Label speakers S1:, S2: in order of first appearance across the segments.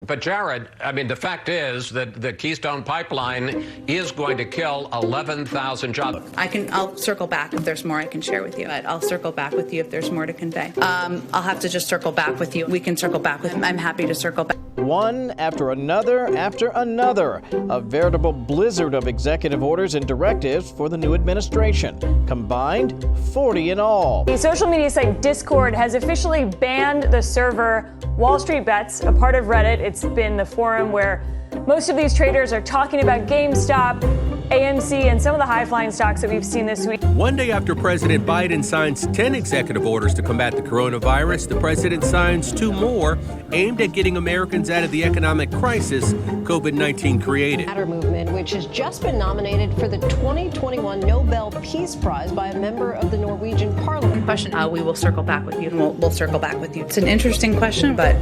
S1: But Jared, I mean, the fact is that the Keystone Pipeline is going to kill 11,000 jobs.
S2: I'll circle back if there's more I can share with you. I'll circle back with you if there's more to convey. I'll have to just circle back with you. We can circle back with him. I'm happy to circle back.
S3: One after another, a veritable blizzard of executive orders and directives for the new administration. Combined, 40 in all.
S4: The social media site Discord has officially banned the server Wall Street Bets, a part of Reddit. It's been the forum where most of these traders are talking about GameStop, AMC, and some of the high-flying stocks that we've seen this week.
S5: One day after President Biden signs 10 executive orders to combat the coronavirus, the president signs 2 more aimed at getting Americans out of the economic crisis COVID-19 created.
S6: Matter movement, which has just been nominated for the 2021 Nobel Peace Prize by a member of the Norwegian Parliament.
S2: Question, we will circle back with you. We'll circle back with you. It's an interesting question, but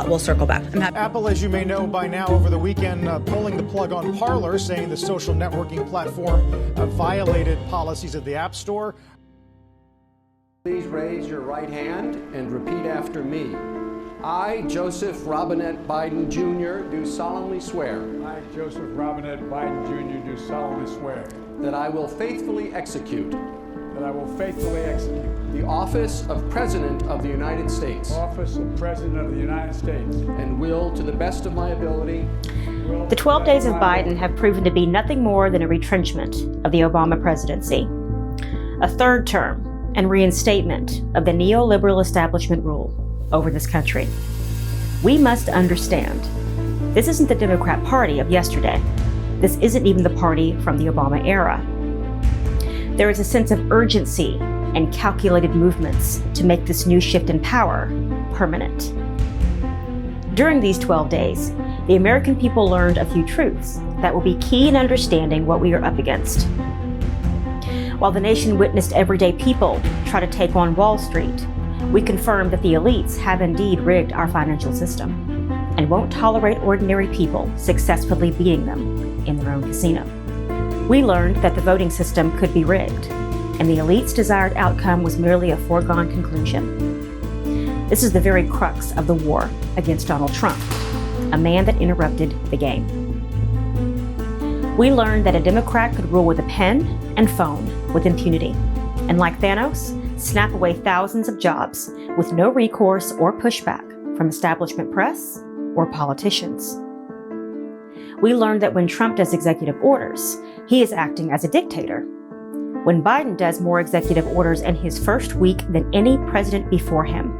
S2: we'll circle back.
S7: Apple, as you may know by now, over the weekend, pulling the plug on Parler, saying the social networking platform violated policies of the App Store.
S8: Please raise your right hand and repeat after me. I, Joseph Robinette Biden Jr., do solemnly swear.
S9: I, Joseph Robinette Biden Jr., do solemnly swear.
S8: That I will faithfully execute.
S9: That I will faithfully execute.
S8: The office of President of the United States.
S9: Office of President of the United States.
S8: And will, to the best of my ability.
S10: The 12 days of Biden have proven to be nothing more than a retrenchment of the Obama presidency, a third term and reinstatement of the neoliberal establishment rule over this country. We must understand, this isn't the Democrat Party of yesterday. This isn't even the party from the Obama era. There is a sense of urgency and calculated movements to make this new shift in power permanent. During these 12 days, the American people learned a few truths that will be key in understanding what we are up against. While the nation witnessed everyday people try to take on Wall Street, we confirmed that the elites have indeed rigged our financial system and won't tolerate ordinary people successfully beating them in their own casino. We learned that the voting system could be rigged, and the elite's desired outcome was merely a foregone conclusion. This is the very crux of the war against Donald Trump, a man that interrupted the game. We learned that a Democrat could rule with a pen and phone with impunity, and like Thanos, snap away thousands of jobs with no recourse or pushback from establishment press or politicians. We learned that when Trump does executive orders, he is acting as a dictator. When Biden does more executive orders in his first week than any president before him,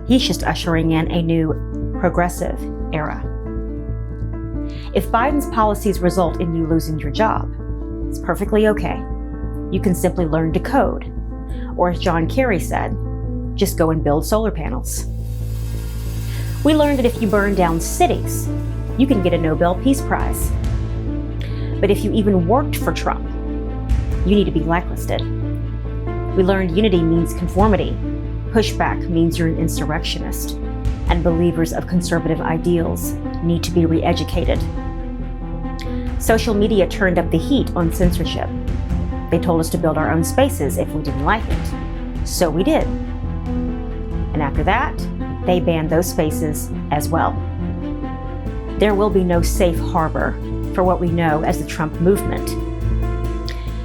S10: he's just ushering in a new progressive era. If Biden's policies result in you losing your job, it's perfectly okay. You can simply learn to code. Or as John Kerry said, just go and build solar panels. We learned that if you burn down cities, you can get a Nobel Peace Prize. But if you even worked for Trump, you need to be blacklisted. We learned unity means conformity, pushback means you're an insurrectionist, and believers of conservative ideals need to be re-educated. Social media turned up the heat on censorship. They told us to build our own spaces if we didn't like it. So we did. And after that, they banned those spaces as well. There will be no safe harbor for what we know as the Trump movement.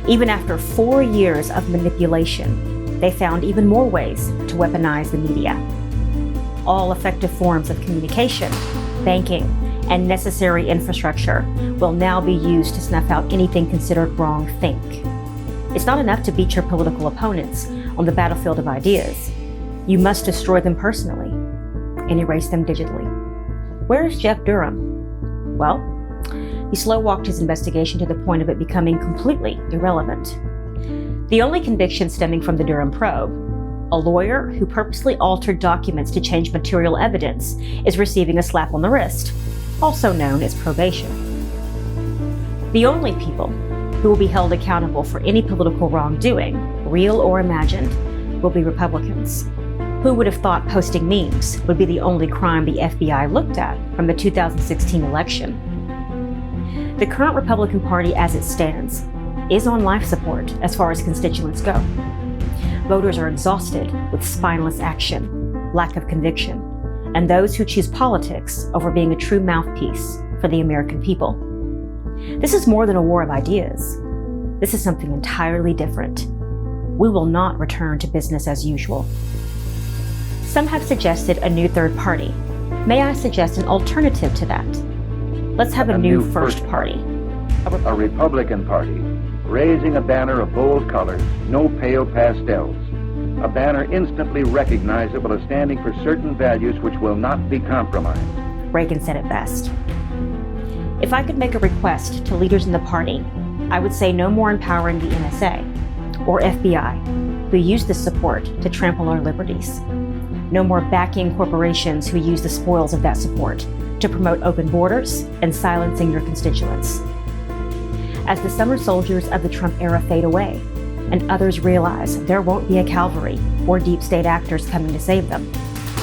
S10: Even after 4 years of manipulation, they found even more ways to weaponize the media. All effective forms of communication, banking, and necessary infrastructure will now be used to snuff out anything considered wrong-think. It's not enough to beat your political opponents on the battlefield of ideas. You must destroy them personally and erase them digitally. Where's Jeff Durham? Well, he slow-walked his investigation to the point of it becoming completely irrelevant. The only conviction stemming from the Durham probe, a lawyer who purposely altered documents to change material evidence, is receiving a slap on the wrist, also known as probation. The only people who will be held accountable for any political wrongdoing, real or imagined, will be Republicans. Who would have thought posting memes would be the only crime the FBI looked at from the 2016 election? The current Republican Party as it stands is on life support as far as constituents go. Voters are exhausted with spineless action, lack of conviction, and those who choose politics over being a true mouthpiece for the American people. This is more than a war of ideas. This is something entirely different. We will not return to business as usual. Some have suggested a new third party. May I suggest an alternative to that? Let's have a new first party.
S11: A Republican Party, raising a banner of bold colors, no pale pastels. A banner instantly recognizable as standing for certain values which will not be compromised.
S10: Reagan said it best. If I could make a request to leaders in the party, I would say no more empowering the NSA or FBI, who use this support to trample our liberties. No more backing corporations who use the spoils of that support to promote open borders and silencing your constituents. As the summer soldiers of the Trump era fade away, and others realize there won't be a cavalry or deep state actors coming to save them,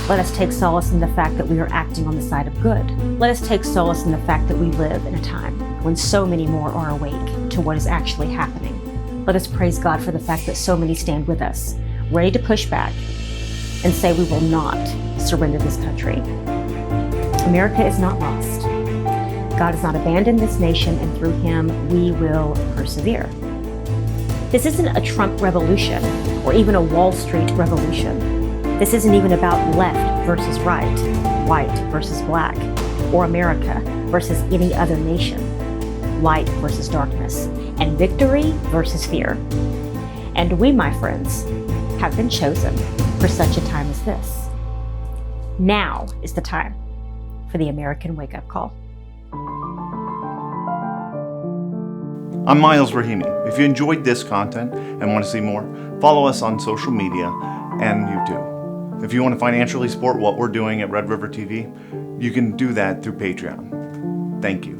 S10: let us take solace in the fact that we are acting on the side of good. Let us take solace in the fact that we live in a time when so many more are awake to what is actually happening. Let us praise God for the fact that so many stand with us, ready to push back and say we will not surrender this country. America is not lost. God has not abandoned this nation, and through him, we will persevere. This isn't a Trump revolution or even a Wall Street revolution. This isn't even about left versus right, white versus black, or America versus any other nation, light versus darkness, and victory versus fear. And we, my friends, have been chosen for such a time as this. Now is the time for the American wake-up call.
S12: I'm Miles Rahimi. If you enjoyed this content and want to see more, follow us on social media and YouTube. If you want to financially support what we're doing at Red River TV, you can do that through Patreon. Thank you.